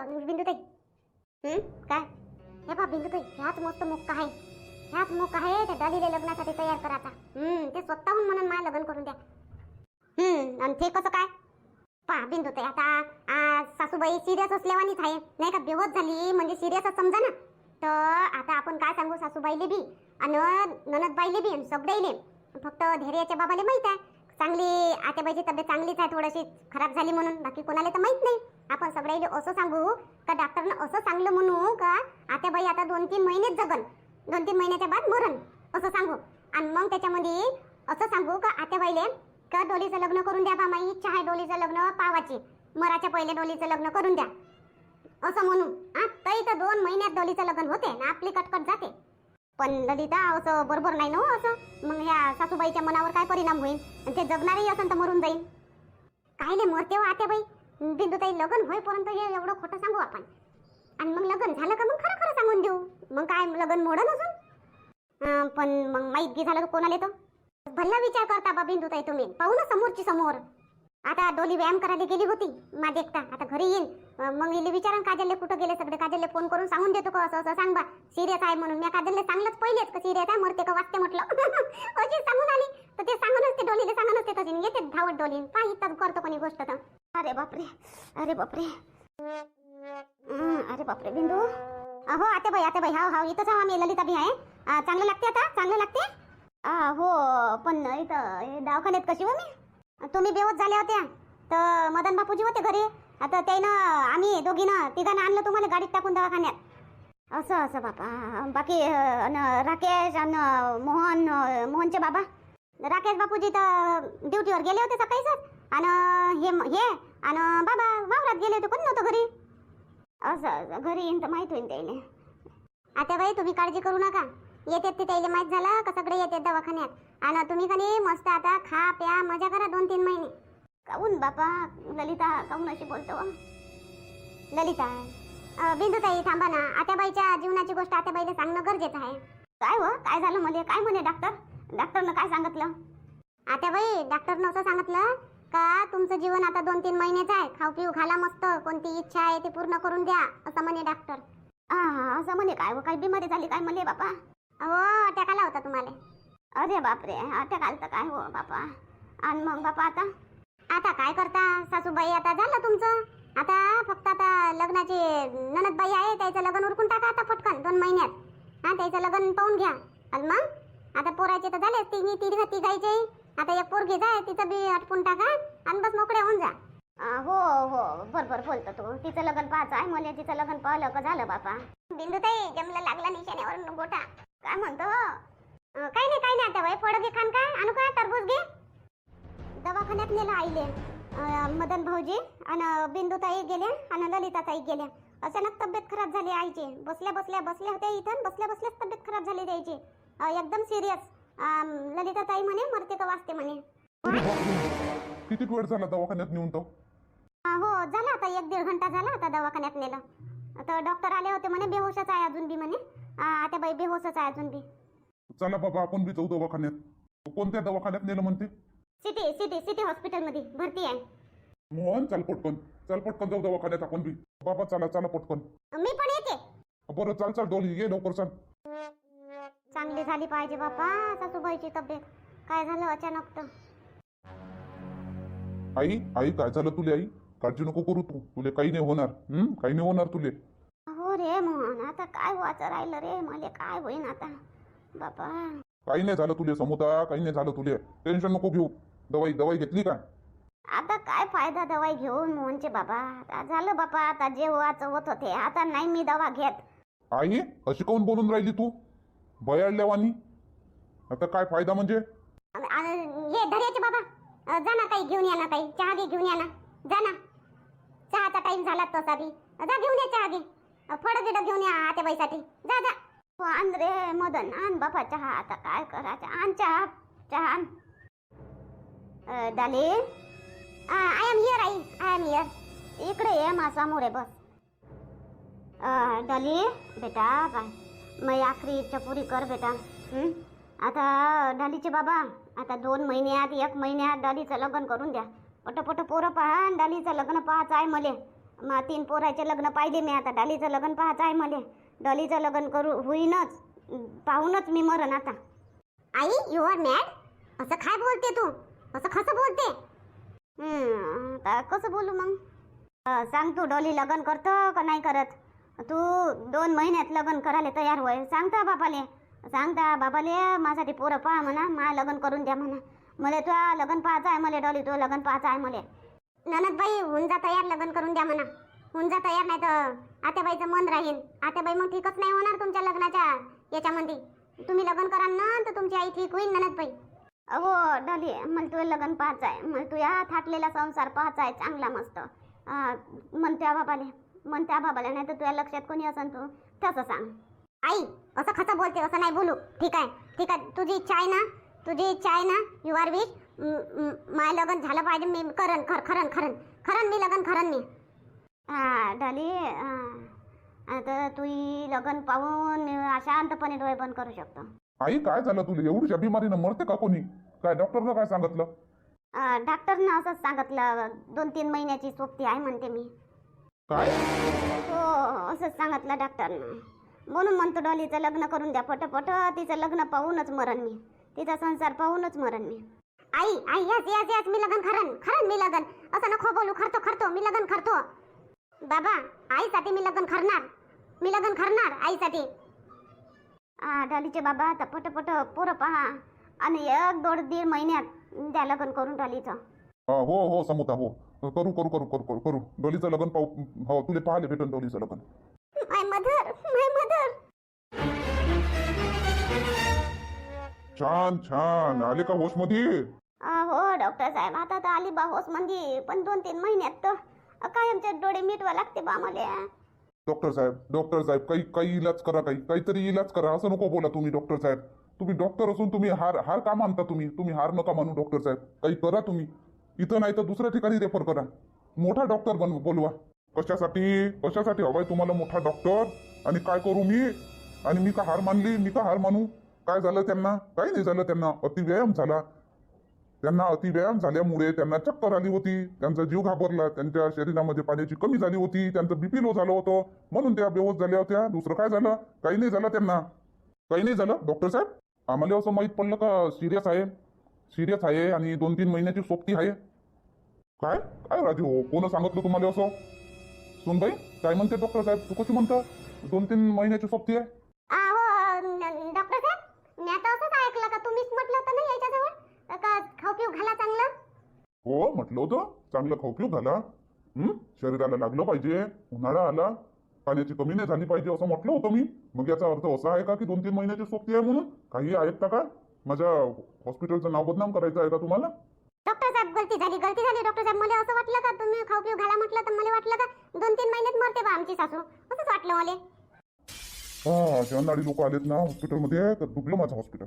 बिंदुताई, काय हे पहा बिंदुताई, ह्याच मस्त मोक्का आहे, ह्याच मोक्का आहे त्या डालीला लग्नासाठी तयार करायचा. ते स्वतःहून म्हणून मला लग्न करून द्या. आणि ते कसं काय? पहा बिंदुताई, आता सासूबाई सिरियस असल्यावानीच आहे नाही का, बेहोश झाली म्हणजे सिरियसच समजा ना. तर आता आपण काय सांगू सासूबाईले बी आणि ननदबाईले बी आणि सगळेले, फक्त धैर्याच्या बाबाले माहित आहे चांगली आत्याबाईची तब्येत चांगलीच आहे, थोडीशी खराब झाली म्हणून, बाकी कोणाला तर माहित नाही. आपण सगळ्याले असं सांगू का डॉक्टरनं असं सांगलं म्हणू का आत्याबाई आता 2-3 महिनेच जगन, 2-3 महिन्याच्या बाद मरण असं सांगू. आणि मग त्याच्यामध्ये असं सांगू का आत्याबाईले का डोलीचं लग्न करून द्या बा, माझी इच्छा आहे डोलीचं लग्न पावाची, मराच्या पहिले डोलीचं लग्न करून द्या असं म्हणू. तरी तर 2 महिन्यात डोलीचं लग्न होते ना, आपली कटकट जाते. पण ललिता असं बरोबर नाही ना हो असं. मग ह्या सासूबाईच्या मनावर काय परिणाम होईल, ते जगणारही असेल तर मरून जाईल. काय नाही मरते हो आत्याबाई. बिंदुताई लग्न होईपर्यंत हे एवढं खोटं सांगू आपण, आणि मग लग्न झालं का मग खरं खरं सांगून देऊ. मग काय लग्न मोडं नसून, पण मग माहिती झालं कोणाला तर भल्ला विचार करता बा बिंदुताई तुम्ही. पाहू ना समोरची समोर. आता डोली व्यायाम करायला गेली होती माझी एकटा, आता घरी येईल मग इले विचारण काजलले कुठं गेले सगळे. काजलले फोन करून सांगून देतो का असं असं सांग बा सिरियस आहे म्हणून. मी काजलले सांगलंच पहिलेच का सिरियस आहे, मरते का वाचते म्हटलं. अशी सांगून आली तर ते सांगून असते डोलीले, सांगून असते तशी येते धावत डोलीन. पाहिजे करतो कोणी गोष्ट तर. अरे बापरे, अरे बापरे, अरे बापरे बिंदू. हो आत्याबाई हाव हाव इथंच आम्ही, ललिता बी आहे. चांगलं लागते आता, चांगलं लागते. हो पण इथं दवाखान्यात कशी हो मी. तुम्ही बेहोश झाल्या होत्या तर मदन बापूजी होते घरी, आता त्यानं आम्ही दोघीनं तिघांना आणलं तुम्हाला गाडीत टाकून दवाखान्यात. असं असं बापा. बाकी राकेश आणि मोहनचे बाबा, राकेश बापूजी तर ड्युटीवर गेले होते सकाळीच, आणि हे आणि बाबा वावरात गेले होते, कोण नव्हतं घरी. असं घरी येईन तर माहीत होईन त्याला. आता बाई तुम्ही काळजी करू नका, येतात ते त्याला माहीत झालं का सगळे येतात दवाखान्यात. आणि तुम्ही कधी मस्त आता खा प्या मजा करा 2-3 महिने. काऊन बापा ललिता, काऊन अशी बोलतो ललिता. बिंदुताई थांबा ना, आत्याबाईच्या जीवनाची गोष्ट आत्याबाईला सांगणं गरजेचं आहे. काय हो काय झालं मला, काय म्हणे डॉक्टरनं काय सांगितलं. आत्याबाई डॉक्टरनं असं सांगितलं का तुमचं जीवन आता 2-3 महिन्याचं आहे, खाऊ पिऊ घाला मस्त, कोणती इच्छा आहे ते पूर्ण करून द्या असं म्हणे डॉक्टर. असं म्हणे. काय हो काही बिमारी झाली काय म्हणे बापा. हो अटॅक आला होता तुम्हाला. अरे बापरे, अटॅक आलता काय हो बापा. आणि मग बापा आता काय करता सासूबाई, आता झालं तुमचं. आता फक्त आता लग्नाची ननदबाई आहे त्याचं लग्न उरकून टाका आता पटकन 2 महिन्यात. त्याचं लग्न पाहून घ्या. आणि मग आता पोरायचे तर झाले तिघायचे, आता एक पोरगी जाय तिचं बी आटपून टाका आणि बस मोकळे होऊन जा. हो हो बरोबर बोलतो तू. तिचं लग्न पाहायचं आहे मला, तिचं लग्न पाहिलं का झालं बापा. बिंदुताई जमला लागला निशाण्यावरून गोटा. काय म्हणतो. काही नाही आता बाई फळ घे खान काय आणू काय, टरबूज घे. दवाखान्यात नेलं आईले. मदन भाऊजी आणि बिंदुताई गेल्या आणि ललिताताई गेल्या. अचानक तब्येत खराब झाली आईची. बसल्या होत्या इथं, बसल्याच तब्येत खराब झाली द्यायची एकदम सिरियस. ललिताताई म्हणे मरते का वाचते म्हणे. किती वेळ झाला दवाखान्यात नेऊन तो. हो झाला आता 1-1.5 घंटा झाला आता दवाखान्यात नेलं. तर डॉक्टर आले होते म्हणे बेहोशच आहे अजून बी म्हणे. आता बाई बेहोशच आहे अजून बी. चला बाबा आपण बी जाऊ दवाखान्यात. कोणत्या दवाखान्यात नेलं म्हणते. सिटी हॉस्पिटलमध्ये भरती आहे. मोहन चल पटकन जाऊ दवाखान्यात आपण बी. बाबा चला पटकन. मी पण येते. बरं चल डोली ये लवकर चल. चांगली झाली पाहिजे बापा सासूबाईची तब्येत. काय झालं अचानक तर. आई काय झालं तुले. आई काळजी नको करू तू, तुले काही नाही होणार. काही नाही होणार तुले. हो रे मोहन, आता काय व्हायचं राहिलं रे मला, काय होईन आता बापा. काही नाही झालं तुले समुदा, काही नाही झालं तुले. टेन्शन नको घेऊ. दवाई घेतली का. आता काय फायदा दवाई घेऊन मोहनचे बाबा. आता झालं बापा, आता जे व्हायचं होत होते, आता नाही मी दवा घेत. आई अशी काऊन बोलून राहिली तू बयाळल्यावानी. आता काय फायदा म्हणजे. ये धर्याचे बाबा जा ना, काही घेऊन या ना, काही चहा घे घेऊन या ना. जा ना, चहाचा टाइम झाला तसा बी. जा घेऊन या चहा घे, फळ गिड घेऊन या आत्याबाईसाठी. जा आण रे मदन, आण बापा चहा. आता काय करायचं, आण चहा आण. डाले आय एम हिअर. इकडे ये मा समोर आहे बस. डाली बेटा काय मी आखरी इच्छा पुरी कर बेटा. आता डालीचे बाबा आता 2 महिन्यात 1 महिन्यात डालीचं लग्न करून द्या. पट पोरं पहा, डालीचं लग्न पाहायचं आहे मले. मग 3 पोराचे लग्न पाहिजे मी आता. डॉलीचं लग्न पाहायचं आहे मला. डॉलीचं लग्न करू होईनच, पाहूनच मी मरण आता. आई यू आर मॅड. असं काय बोलते तू? असं कसं बोलते? आता कसं बोलू मग? सांग तू, डॉली लग्न करतो का नाही करत? तू 2 महिन्यात लग्न करायला तयार होय. सांगता बाबाले माझ्यासाठी पोरं पहा म्हणा, मला लग्न करून द्या म्हणा. मला तुझं लग्न पाहायचं आहे, मला डॉली तुझं लग्न पाहायचं आहे मला. ननदबाई होऊन जा तयार, लग्न करून द्या म्हणा. होऊन जा तयार, नाही तर आत्याबाईचं मन राहील. आत्याबाई मग ठीकच नाही होणार तुमच्या लग्नाच्या याच्यामध्ये. तुम्ही लग्न कराल ना तर तुमची आई ठीक होईल ननदबाई. अहो डॉली, मला तुझं लग्न पाहायचं आहे. मला तुझ्या थाटलेला संसार पाहायचा आहे चांगला मस्त. म्हणत्या बाबाला नाही तर तुझ्या लक्षात कोणी असन तू तसं सांग. आई असं कसं बोलते? असं नाही बोलू. ठीक आहे, तुझी इच्छा आहे ना, यू आर विश. माझं लग्न झालं पाहिजे. मी खरं मी लग्न खरं मी. डॉली, आता तू लग्न पाहून शांतपणे डोळे बंद करू शकतो. आई काय झालं तुला? एवढी बिमारीनं मरते का कोणी? काय डॉक्टरला काय सांगितलं? डॉक्टरनं असंच सांगितलं, 2-3 महिन्याची सोबती आहे म्हणते मी. काय? हो, असंच सांगितलं डॉक्टरनं. म्हणून म्हणतो डॉलीचं लग्न करून द्या पटपट. तिचं लग्न पाहूनच मरण मी. तिचा संसार पाहूनच मरण मी. आई यस मी लग्न खरं मी लग्न. असं नको बोलू. खरतो मी लग्न करतो. बाबा, आईसाठी मी लग्न करणार आईसाठी. डॉलीचे बाबा आता पटपट पोरं पहा आणि 1-1.5 महिन्यात द्या लग्न करून डॉलीचं. हो समोता, हो करू. डॉलीचं लग्न पाहू. हो, तुला पाहायला भेटून डॉलीचं लग्न. माय मदर. छान आले का होश मध्ये? हो डॉक्टर साहेब, आता तर आली बा होस म्हणजे, पण 2-3 महिन्यात तर कायमचे डोळे मिटवा लागते बा मला. डॉक्टर साहेब काही इलाज करा, काहीतरी इलाज करा. असं नको बोला तुम्ही डॉक्टर साहेब. तुम्ही डॉक्टर असून तुम्ही हार का मानता? तुम्ही हार नका मानू डॉक्टर साहेब. काही करा तुम्ही. इथं नाही तर दुसऱ्या ठिकाणी रेफर करा. मोठा डॉक्टर बोलवा. कशासाठी हवाय तुम्हाला मोठा डॉक्टर? आणि काय करू मी? आणि मी का हार मानू? काय झालं त्यांना? काही नाही झालं. त्यांना अतिव्यायाम झाल्यामुळे त्यांना चक्कर आली होती. त्यांचा जीव घाबरला. त्यांच्या शरीरामध्ये पाण्याची कमी झाली होती. त्यांचं बीपी लो झालं होतं, म्हणून त्या बेहोश झाल्या होत्या. दुसरं काय झालं? काही नाही झालं त्यांना. काही नाही झालं डॉक्टर साहेब. आम्हाला असं माहीत पडलं का सिरियस आहे आणि 2-3 महिन्याची सोबती आहे. काय राजू, कोण सांगितलं तुम्हाला असं? सुनबाई काय म्हणते डॉक्टर साहेब? तू कशी म्हणता 2-3 महिन्याची सोबती आहे? डॉक्टर साहेब, मी आता असंच ऐकलं का तुम्हीच म्हटलं होतं ना याच्याजवळ का खाऊ पिऊ घाला चांगलं. हो म्हटलं होतं, चांगलं खाऊ पिऊ घाला. शरीराला लागलं पाहिजे. उन्हाळा आला, पाण्याची कमी नाही झाली पाहिजे असं म्हटलं होतं मी. मग याचा अर्थ असा आहे का की 2-3 महिन्याची सोबती आहे म्हणून काही ऐकता का? माझ्या हॉस्पिटलचं नाव बदनाम करायचं आहे का तुम्हाला? डॉक्टर साहेब, गलती झाली डॉक्टर साहेब. मला असं वाटलं का तुम्ही खाऊ पिऊ घाला म्हटलं तर मला वाटलं का 2-3 महिन्यात मरते बा आमची सासू. असंच वाटलं मला. शहनाडी लोक आलेत ना हॉस्पिटलमध्ये, तर डुबलं माझं हॉस्पिटल.